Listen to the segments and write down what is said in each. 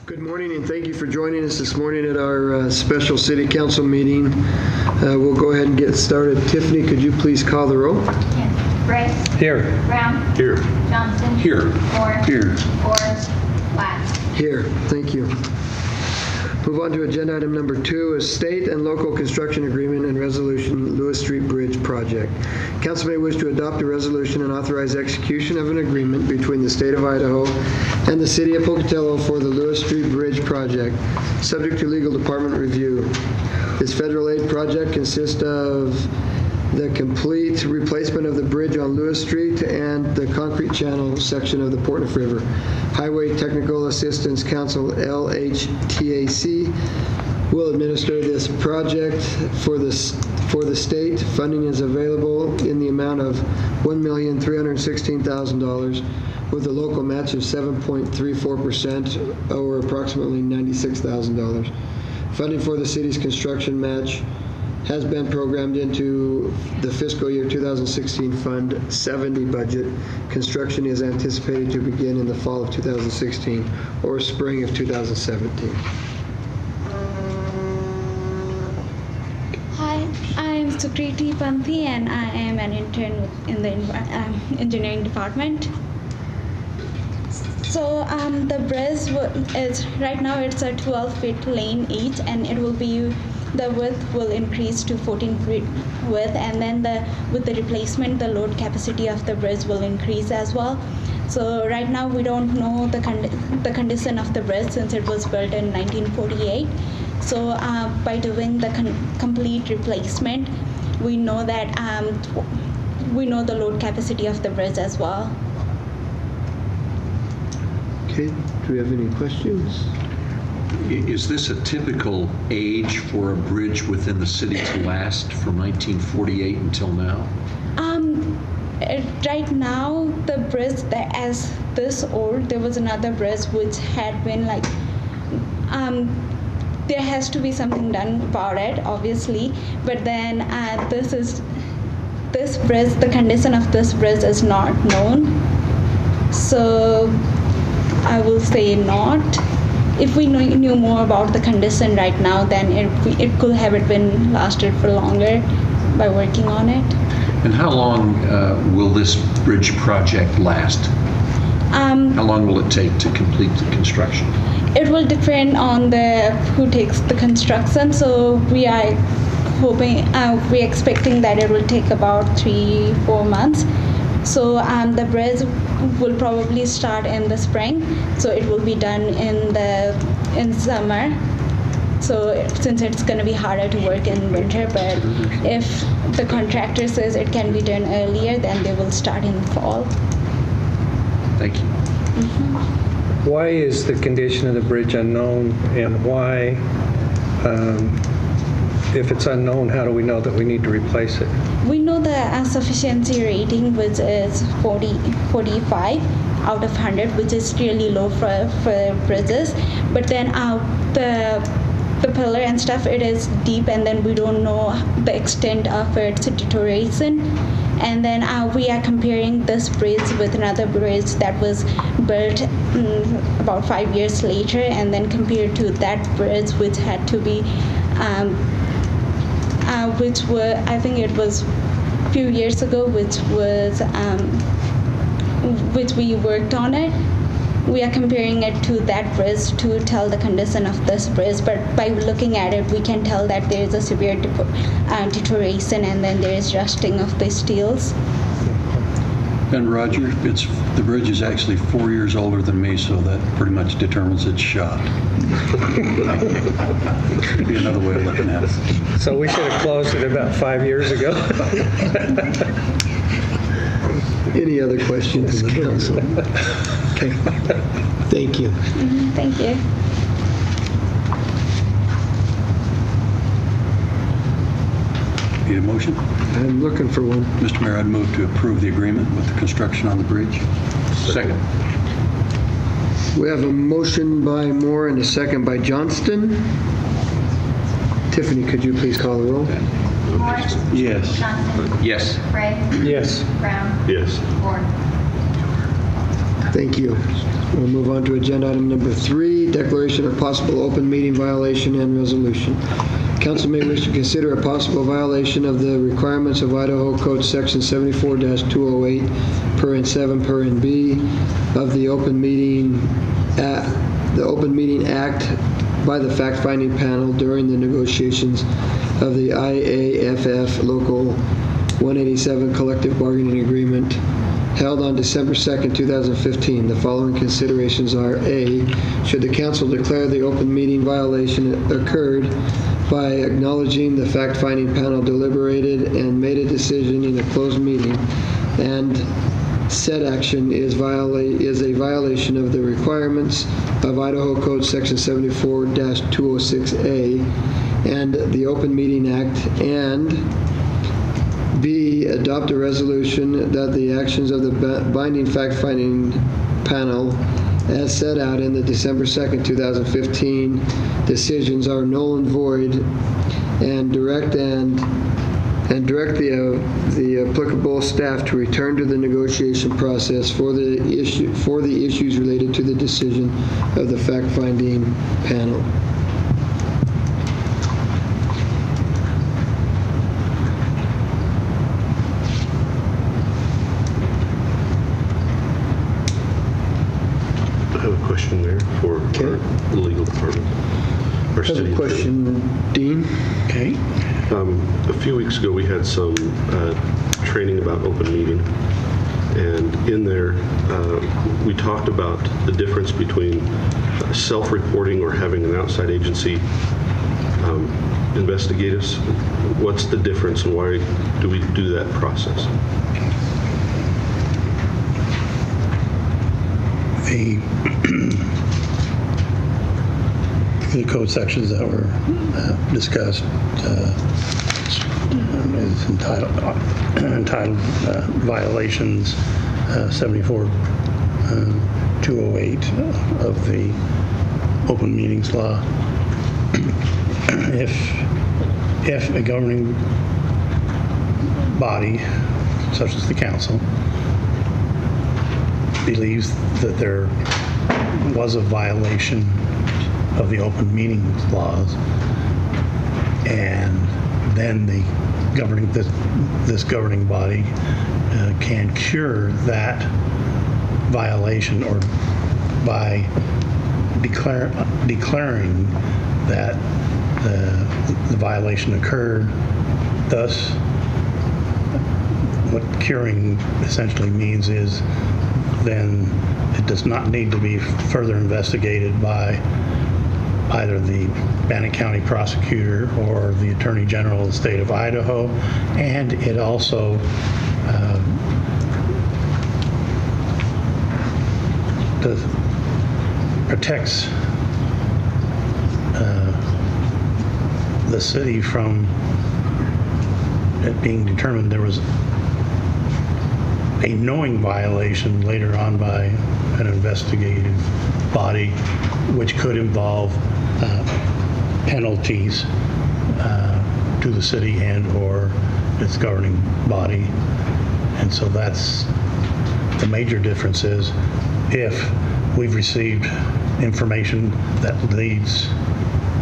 Good morning, and thank you for joining us this morning at our special city council meeting. We'll go ahead and get started. Tiffany, could you please call the roll? Yes. Bryce. Here. Brown. Here. Johnson. Here. Moore. Here. Forrest. Platt. Here. Thank you. Move on to agenda item number 2 is state and local construction agreement and resolution Lewis Street Bridge project. Council may wish to adopt a resolution and authorize execution of an agreement between the state of Idaho and the city of Pocatello for the Lewis Street Bridge project, subject to legal department review. This federal aid project consists of the complete replacement of the bridge on Lewis Street and the concrete channel section of the Portneuf River. Highway Technical Assistance Council, LHTAC, will administer this project for the state. Funding is available in the amount of $1,316,000 with a local match of 7.34% or approximately $96,000. Funding for the city's construction match has been programmed into the fiscal year 2016 Fund 70 budget. Construction is anticipated to begin in the fall of 2016 or spring of 2017. Hi, I'm Sukriti Panthi and I am an intern in the engineering department. So the bridge is right now it's a 12-feet lane each, and it will be the width will increase to 14 feet width, and then with the replacement, the load capacity of the bridge will increase as well. So right now we don't know the condition of the bridge since it was built in 1948. So by doing the complete replacement, we know that we know the load capacity of the bridge as well. Okay, do we have any questions? Is this a typical age for a bridge within the city to last from 1948 until now? Right now, the bridge that as this old, there was another bridge which had been like, there has to be something done about it, obviously. But then this bridge, the condition of this bridge is not known. So I will say not. If we knew more about the condition right now, then it could have been lasted for longer by working on it. And how long will this bridge project last? How long will it take to complete the construction? It will depend on who takes the construction. So we are we're expecting that it will take about 3-4 months. So the bridge will probably start in the spring, so it will be done in summer. So since it's going to be harder to work in winter, but if the contractor says it can be done earlier, then they will start in the fall. Thank you. Mm-hmm. Why is the condition of the bridge unknown, and why, if it's unknown, how do we know that we need to replace it? We know the sufficiency rating, which is 45 out of 100, which is really low for bridges. But then the pillar and stuff, it is deep, and then we don't know the extent of its deterioration. And then we are comparing this bridge with another bridge that was built about 5 years later, and then compared to that bridge, which had to be I think it was a few years ago, which we worked on it. We are comparing it to that bridge to tell the condition of this bridge, but by looking at it, we can tell that there is a severe deterioration, and then there is rusting of the steels. And Roger, the bridge is actually 4 years older than me, so that pretty much determines its shot. Could be another way of looking at it. So we should have closed it about 5 years ago. Any other questions, council? Okay. Thank you. Mm-hmm. Thank you. Need a motion? I'm looking for one. Mr. Mayor, I'd move to approve the agreement with the construction on the bridge. Second. We have a motion by Moore and a second by Johnston. Tiffany, could you please call the roll? Moore. Yes. Johnson. Yes. Bryce. Yes. Brown. Yes. Ford. Thank you. We'll move on to agenda item number 3, declaration of possible open meeting violation and resolution. Council may wish to consider a possible violation of the requirements of Idaho Code Section 74-208, paren 7, paren B of the Open Meeting Act by the fact-finding panel during the negotiations of the IAFF Local 187 Collective Bargaining Agreement held on December 2nd, 2015. The following considerations are: A, should the council declare the open meeting violation occurred by acknowledging the fact-finding panel deliberated and made a decision in a closed meeting, and said action is a violation of the requirements of Idaho Code Section 74-206A and the Open Meeting Act, and B, adopt a resolution that the actions of the binding fact-finding panel as set out in the December 2nd, 2015 decisions are null and void, and direct the applicable staff to return to the negotiation process for the issues related to the decision of the fact-finding panel. I have a question there for Okay. the legal department. Our I have city a question, Dean. Okay. A few weeks ago, we had some training about open meeting, and in there, we talked about the difference between self-reporting or having an outside agency investigate us. What's the difference, and why do we do that process? The code sections that were discussed is entitled violations 74-208 of the Open Meetings Law. If a governing body, such as the council, believes that there was a violation of the open meetings laws, and then this governing body can cure that violation, or by declaring that the violation occurred. Thus, what curing essentially means is then it does not need to be further investigated by either the Bannock County prosecutor or the Attorney General of the state of Idaho, and it also protects the city from it being determined there was a knowing violation later on by an investigative body, which could involve penalties to the city and or its governing body. And so that's the major difference. Is if we've received information that leads,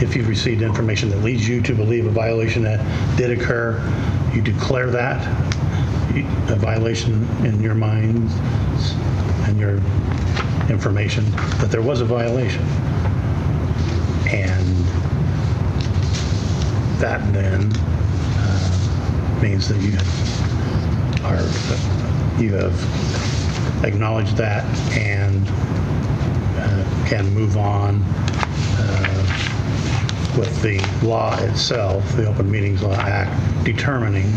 if you've received information that leads you to believe a violation that did occur, you declare that a violation in your mind and your information that there was a violation. And that then means that you have acknowledged that and can move on with the law itself, the Open Meetings Law Act, determining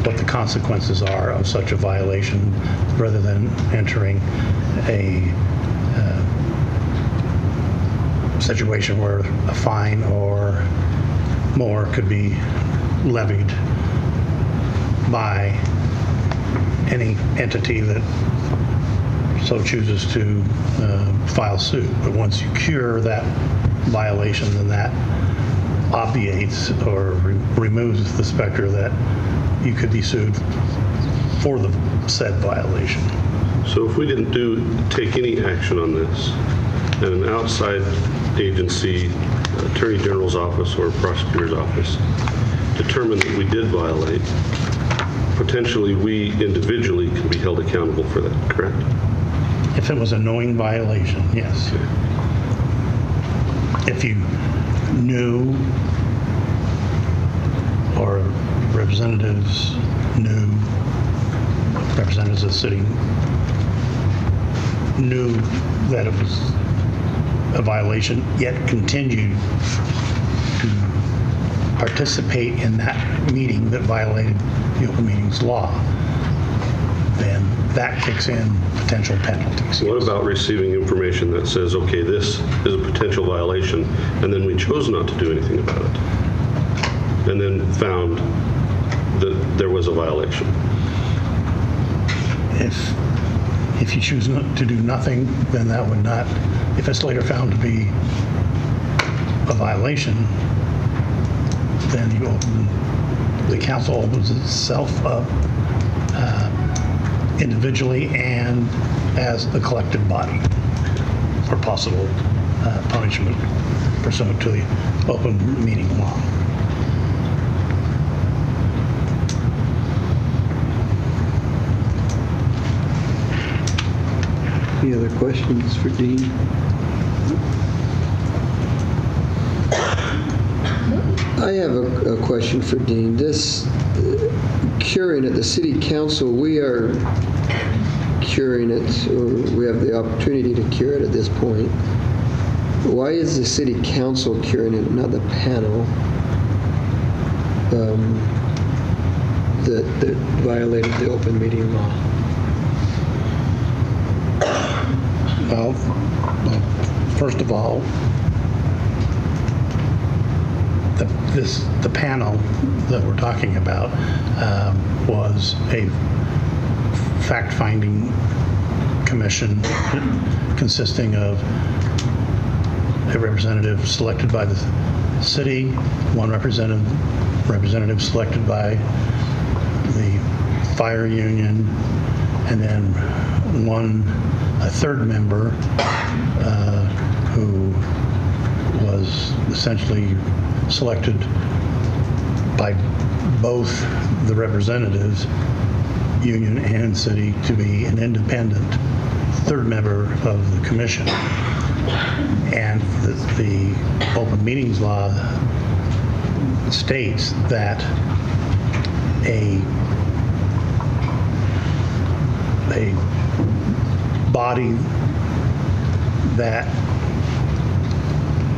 what the consequences are of such a violation, rather than entering a situation where a fine or more could be levied by any entity that so chooses to file suit. But once you cure that violation, then that obviates or removes the specter that you could be sued for the said violation. So if we didn't take any action on this, and an outside agency, Attorney General's office or prosecutor's office, determined that we did violate, potentially we individually can be held accountable for that, correct? If it was a knowing violation, yes. If you knew, or representatives knew, representatives of the city knew that it was a violation, yet continued to participate in that meeting that violated the open meetings law, then that kicks in potential penalties. What about receiving information that says, okay, this is a potential violation, and then we chose not to do anything about it, and then found that there was a violation? If you choose to do nothing, then that would not, if it's later found to be a violation, then the council opens itself up individually and as a collective body for possible punishment pursuant to the open meeting law. Any other questions for Dean? I have a question for Dean. This curing at the city council, we are curing it, or we have the opportunity to cure it at this point. Why is the city council curing it, not the panel that violated the open meeting law? Well, first of all, the panel that we're talking about was a fact-finding commission consisting of a representative selected by the city, one representative selected by the fire union, and then a third member who was essentially selected by both the representatives, union and city, to be an independent third member of the commission. And the open meetings law states that a body that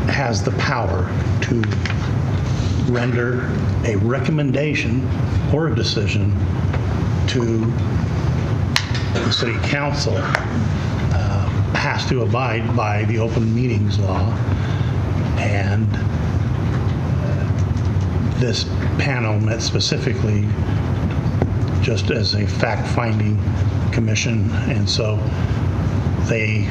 has the power to render a recommendation or a decision to the city council has to abide by the open meetings law. And this panel met specifically just as a fact-finding commission, and so they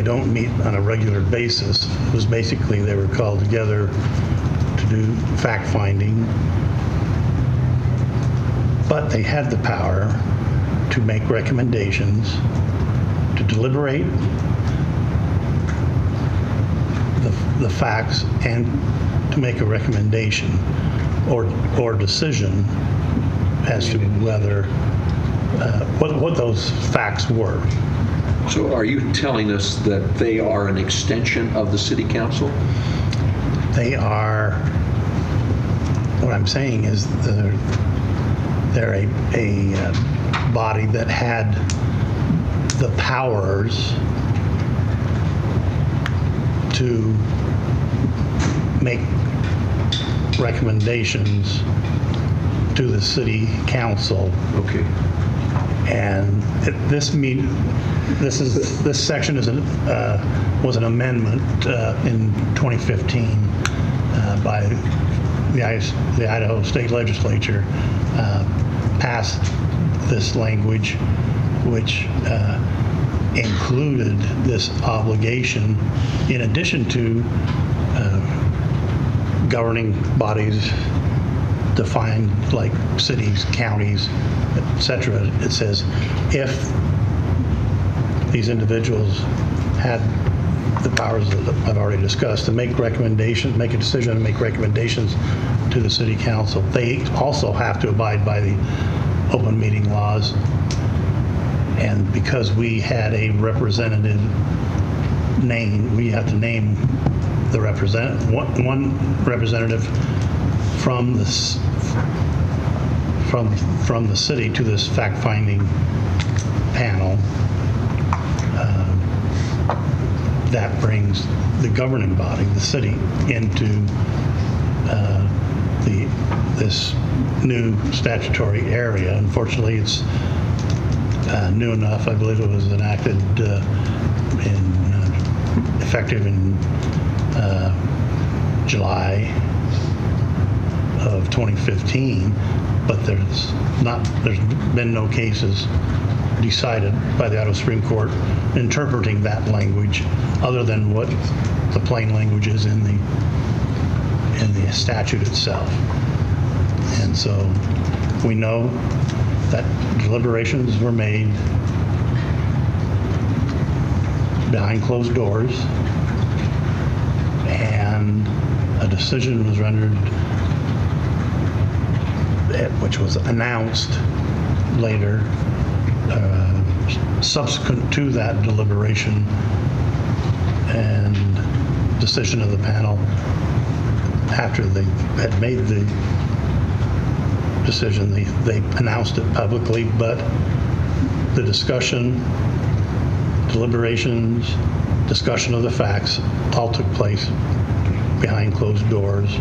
don't meet on a regular basis. It was basically they were called together to do fact-finding, but they had the power to make recommendations, to deliberate the facts, and to make a recommendation or decision as to whether what those facts were. So are you telling us that they are an extension of the city council? They are, what I'm saying is they're a body that had the powers to make recommendations to the city council. Okay. And this section was an amendment in 2015 by the Idaho State Legislature, passed this language, which included this obligation in addition to governing bodies defined like cities, counties, et cetera. It says if these individuals had the powers that I've already discussed to make recommendations, make a decision and make recommendations to the city council, they also have to abide by the open meeting laws. And because we had a representative name, we have to name the one representative from this from the city to this fact-finding panel. That brings the governing body, the city, into this new statutory area. Unfortunately, it's new enough. I believe it was enacted effective in July of 2015, but there's been no cases decided by the Idaho Supreme Court interpreting that language other than what the plain language is in the statute itself. And so we know that deliberations were made behind closed doors, and a decision was rendered, which was announced later, subsequent to that deliberation and decision of the panel. After they had made the decision, they announced it publicly, but the discussion, deliberations, discussion of the facts all took place behind closed doors,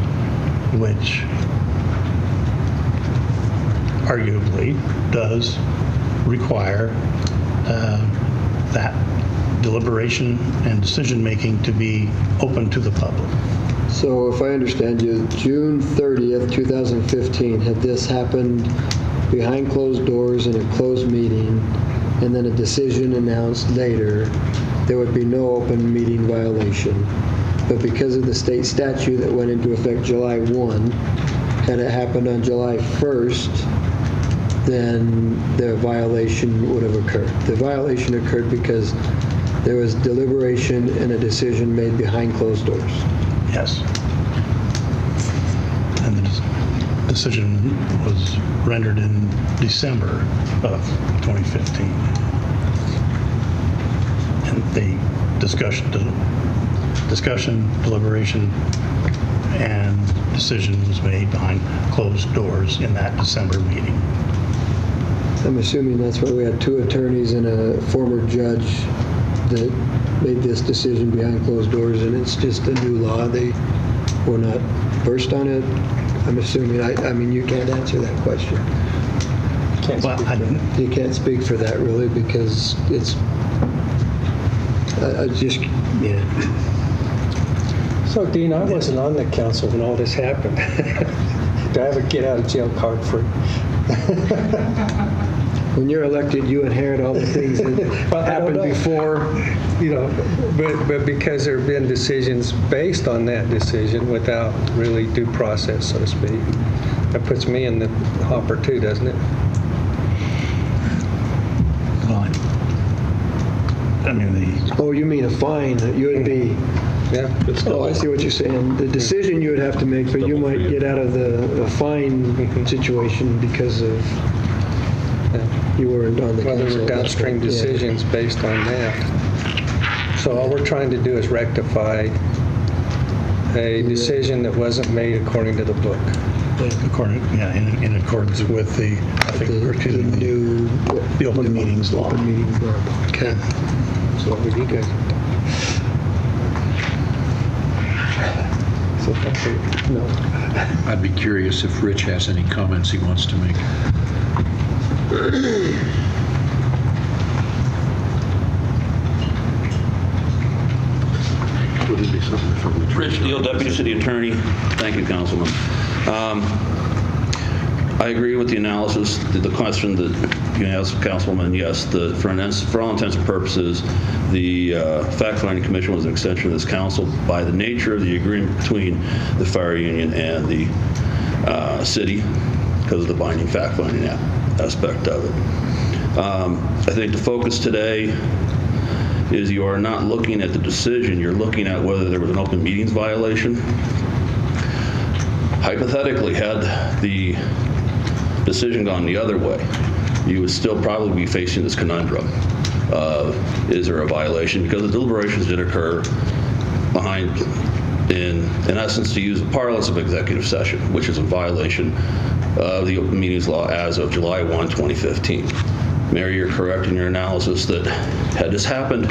which arguably does require that deliberation and decision-making to be open to the public. So if I understand you, June 30th, 2015, had this happened behind closed doors in a closed meeting, and then a decision announced later, there would be no open meeting violation. But because of the state statute that went into effect July 1, had it happened on July 1st, then the violation would have occurred. The violation occurred because there was deliberation and a decision made behind closed doors. Yes. And the decision was rendered in December of 2015. And the discussion, deliberation, and decision was made behind closed doors in that December meeting. I'm assuming that's why we had two attorneys and a former judge that made this decision behind closed doors, and it's just a new law. They were not versed on it. I'm assuming, I mean, you can't answer that question. You can't speak for that really, because it's, yeah. So, Dean, I wasn't on the council when all this happened. Do I have a get out of jail card for When you're elected, you inherit all the things that happened before. You know, but because there have been decisions based on that decision without really due process, so to speak. That puts me in the hopper too, doesn't it? Fine. I mean, Oh, you mean a fine? You would be... Yeah. Oh, I see what you're saying. The decision you would have to make, but you might get out of the fine situation because of you weren't on the Well, there council. were downstream decisions based on that. So all we're trying to do is rectify a decision that wasn't made according to the book. in accordance with the, I think, the open meetings law. Open meetings law. Okay. That's what we need, guys. So that's it. No. I'd be curious if Rich has any comments he wants to make. Would it be something from the Rich Deal, Deputy City Attorney. Thank you, Councilman. I agree with the analysis, the question that you asked, Councilman. Yes, for all intents and purposes, the fact-finding commission was an extension of this council by the nature of the agreement between the fire union and the city because of the binding fact-finding aspect of it. I think the focus today is you are not looking at the decision, you're looking at whether there was an open meetings violation. Hypothetically, had the decision gone the other way, you would still probably be facing this conundrum of, is there a violation? Because the deliberations did occur behind, in essence, to use the parlance of executive session, which is a violation of the open meetings law as of July 1, 2015. Mary, you're correct in your analysis that had this happened,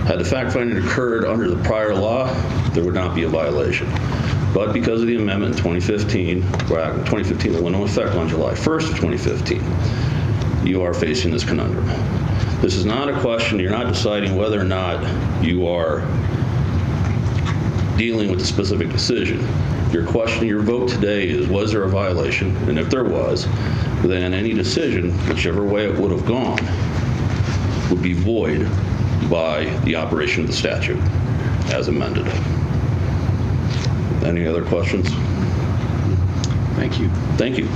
had the fact-finding occurred under the prior law, there would not be a violation. But because of the amendment in 2015 that went into effect on July 1st of 2015, you are facing this conundrum. This is not a question, you're not deciding whether or not you are dealing with a specific decision. Your question, your vote today is, was there a violation? And if there was, then any decision, whichever way it would have gone, would be void by the operation of the statute as amended. Any other questions? Thank you. Thank you.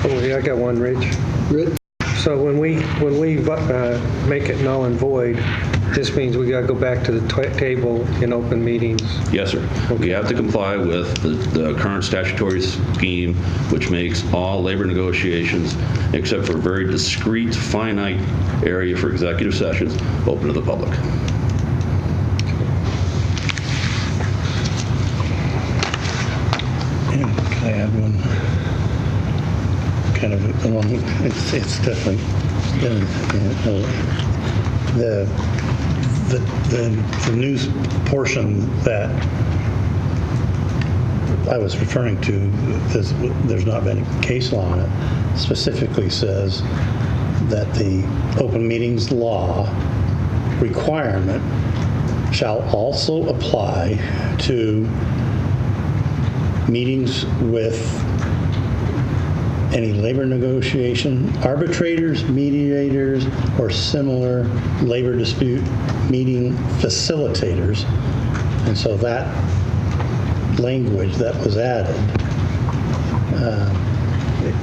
Oh, yeah, I got one, Rich. Rich? So when we make it null and void, this means we got to go back to the table in open meetings. Yes, sir. We have to comply with the current statutory scheme, which makes all labor negotiations, except for a very discrete, finite area for executive sessions, open to the public. And can I add one? Kind of along, it's different. The news portion that I was referring to, there's not been a case law on it, specifically says that the open meetings law requirement shall also apply to meetings with any labor negotiation, arbitrators, mediators, or similar labor dispute meeting facilitators. And so that language that was added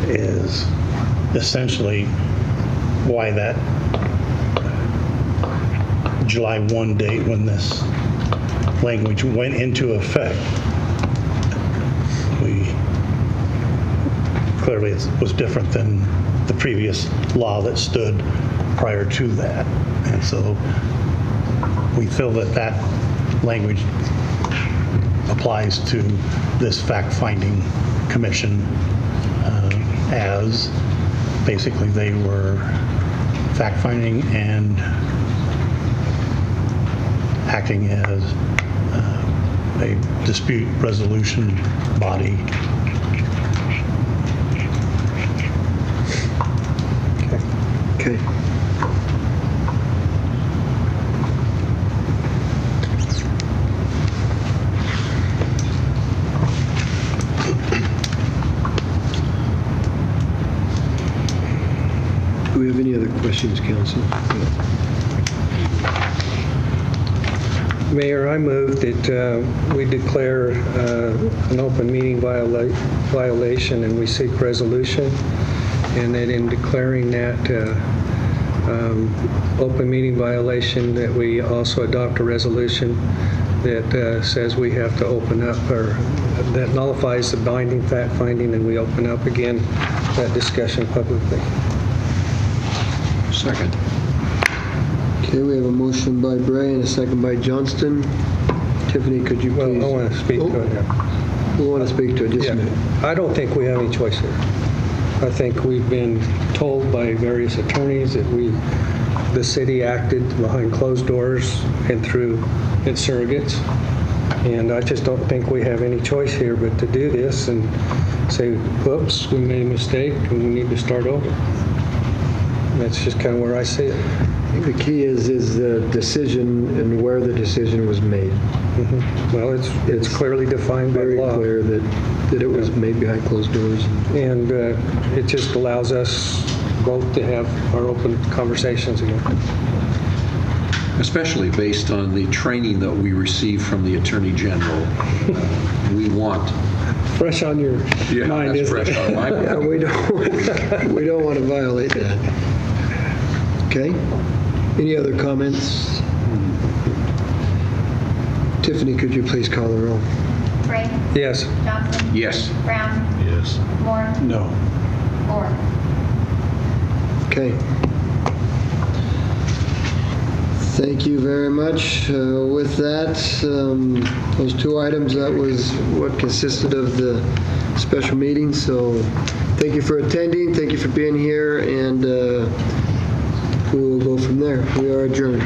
is essentially why that July 1 date when this language went into effect. Clearly, it was different than the previous law that stood prior to that. And so we feel that that language applies to this fact-finding commission as basically they were fact-finding and acting as a dispute resolution body. Okay. Do we have any other questions, Council? Mayor, I move that we declare an open meeting violation and we seek resolution, and that in declaring that open meeting violation, that we also adopt a resolution that says we have to open up, or that nullifies the binding fact finding, and we open up again that discussion publicly. Second. Okay, we have a motion by Bray and a second by Johnston. Tiffany, could you please? Well, I want to speak to it now. We want to speak to it, just a minute. I don't think we have any choice here. I think we've been told by various attorneys that the city acted behind closed doors and through its surrogates. And I just don't think we have any choice here but to do this and say, whoops, we made a mistake and we need to start over. That's just kind of where I see it. I think the key is the decision and where the decision was made. Mm-hmm. Well, it's clearly defined by Very law. clear that it was made behind closed doors. And it just allows us both to have our open conversations again. Especially based on the training that we receive from the Attorney General. We want fresh on your Yeah, mind, that's isn't fresh it? on my mind. Yeah, we don't want to violate that. Okay? Any other comments? Tiffany, could you please call the roll? Gray. Yes. Johnson. Yes. Brown. Yes. Moore. No. Ford. Okay. Thank you very much. With that, those two items, that was what consisted of the special meeting. So thank you for attending. Thank you for being here. And we will go from there. We are adjourned.